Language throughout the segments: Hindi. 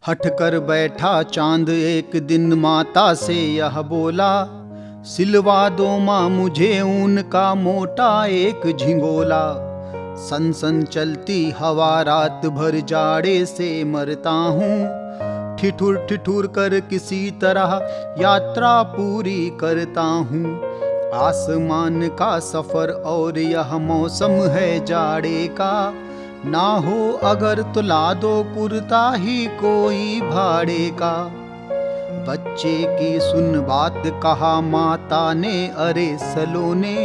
हट कर बैठा चांद एक दिन माता से यह बोला, सिलवा दो माँ मुझे ऊन का मोटा एक झिंगोला। सन सन चलती हवा रात भर जाड़े से मरता हूँ, ठिठुर ठिठुर कर किसी तरह यात्रा पूरी करता हूँ। आसमान का सफर और यह मौसम है जाड़े का, ना हो अगर तो ला दो कुर्ता ही कोई भाड़े का। बच्चे की सुन बात कहा माता ने, अरे सलोने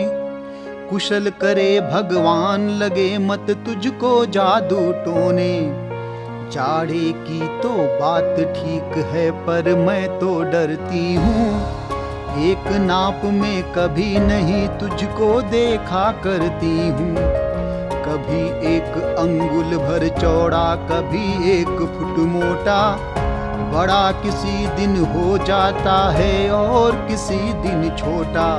कुशल करे भगवान लगे मत तुझको जादू टोने। जाड़े की तो बात ठीक है पर मैं तो डरती हूँ, एक नाप में कभी नहीं तुझको देखा करती हूँ। कभी एक अंगुल भर चौड़ा कभी एक फुट मोटा, बड़ा किसी दिन हो जाता है और किसी दिन छोटा।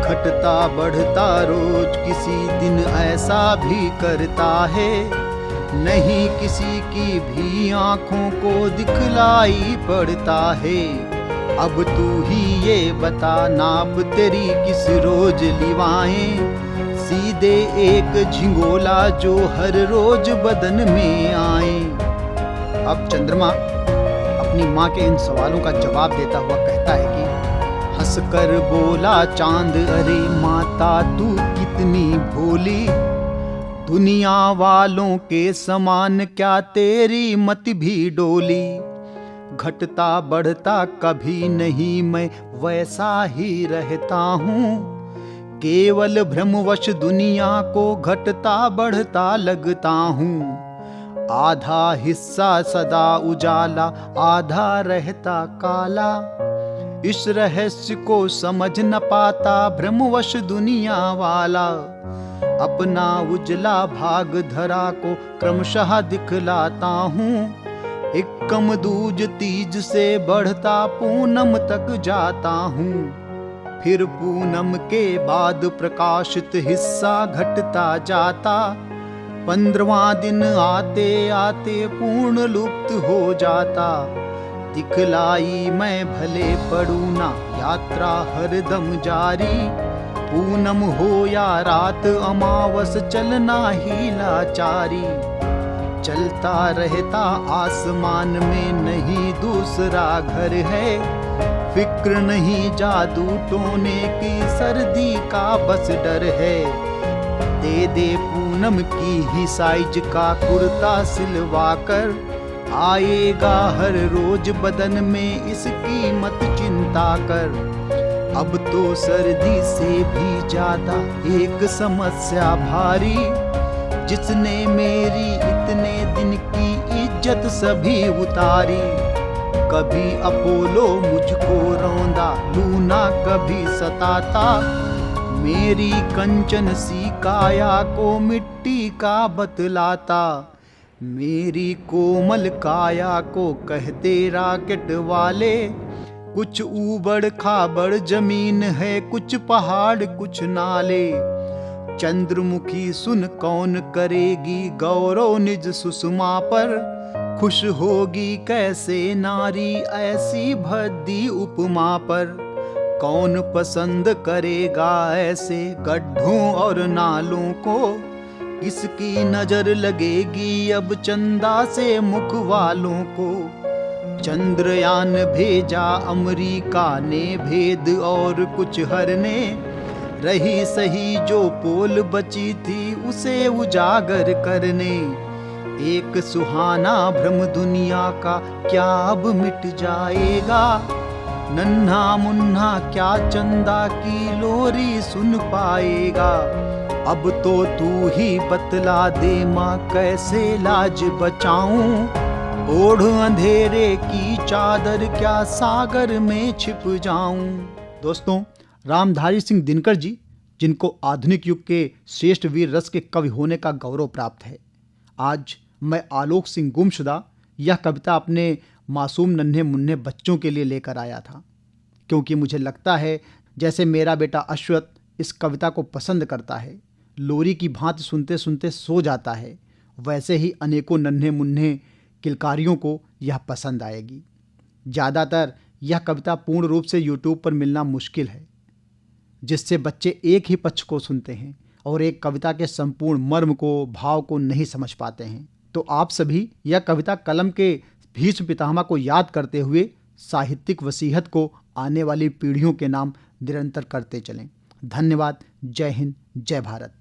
घटता बढ़ता रोज किसी दिन ऐसा भी करता है, नहीं किसी की भी आंखों को दिखलाई पड़ता है। अब तू ही ये बता नाप तेरी किस रोज लिवाएं, सीधे एक झिंगोला जो हर रोज बदन में आए। अब चंद्रमा अपनी माँ के इन सवालों का जवाब देता हुआ कहता है कि हंसकर बोला चांद, अरे माता तू कितनी भोली, दुनिया वालों के समान क्या तेरी मत भी डोली। घटता बढ़ता कभी नहीं मैं वैसा ही रहता हूँ, केवल भ्रमवश दुनिया को घटता बढ़ता लगता हूँ। आधा हिस्सा सदा उजाला आधा रहता काला, इस रहस्य को समझ न पाता भ्रमवश दुनिया वाला। अपना उजला भाग धरा को क्रमशः दिखलाता हूँ, एक कम दूज तीज से बढ़ता पूनम तक जाता हूँ। फिर पूनम के बाद प्रकाशित हिस्सा घटता जाता, 15वां दिन आते आते पूर्ण लुप्त हो जाता। दिखलाई मैं भले पड़ूं ना यात्रा हरदम जारी, पूनम हो या रात अमावस चलना ही लाचारी। चलता रहता आसमान में नहीं दूसरा घर है, फिक्र नहीं जादू टोने की सर्दी का बस डर है। दे दे पूनम की ही साइज का कुर्ता सिलवा कर, आएगा हर रोज बदन में इसकी मत चिंता कर। अब तो सर्दी से भी ज्यादा एक समस्या भारी, जिसने मेरी इतने दिन की इज्जत सभी उतारी। कभी अपोलो मुझको रौंदा, लूना कभी सताता, मेरी कंचन सी काया को मिट्टी का बतलाता। मेरी कोमल काया को कहते रॉकेट वाले, कुछ ऊबड़ खाबड़ जमीन है कुछ पहाड़ कुछ नाले। चंद्रमुखी सुन कौन करेगी गौरव निज सुषमा पर, खुश होगी कैसे नारी ऐसी भद्दी उपमा पर। कौन पसंद करेगा ऐसे गड्ढों और नालों को, किसकी नजर लगेगी अब चंदा से मुख वालों को। चंद्रयान भेजा अमेरिका ने भेद और कुछ हरने, रही सही जो पोल बची थी उसे उजागर करने। एक सुहाना भ्रम दुनिया का क्या अब मिट जाएगा, नन्हा मुन्ना क्या चंदा की लोरी सुन पाएगा। अब तो तू ही बतला दे माँ कैसे लाज बचाऊं, ओढ़ अंधेरे की चादर क्या सागर में छिप जाऊं। दोस्तों, रामधारी सिंह दिनकर जी, जिनको आधुनिक युग के श्रेष्ठ वीर रस के कवि होने का गौरव प्राप्त है, आज मैं आलोक सिंह गुमशुदा यह कविता अपने मासूम नन्हे मुन्ने बच्चों के लिए लेकर आया था, क्योंकि मुझे लगता है जैसे मेरा बेटा अश्वत इस कविता को पसंद करता है, लोरी की भांति सुनते सुनते सो जाता है, वैसे ही अनेकों नन्हे मुन्ने किलकारियों को यह पसंद आएगी। ज़्यादातर यह कविता पूर्ण रूप से यूट्यूब पर मिलना मुश्किल है, जिससे बच्चे एक ही पक्ष को सुनते हैं और एक कविता के संपूर्ण मर्म को, भाव को नहीं समझ पाते हैं। तो आप सभी यह कविता कलम के भीष्म पितामह को याद करते हुए साहित्यिक वसीयत को आने वाली पीढ़ियों के नाम निरंतर करते चलें। धन्यवाद। जय हिंद, जय भारत।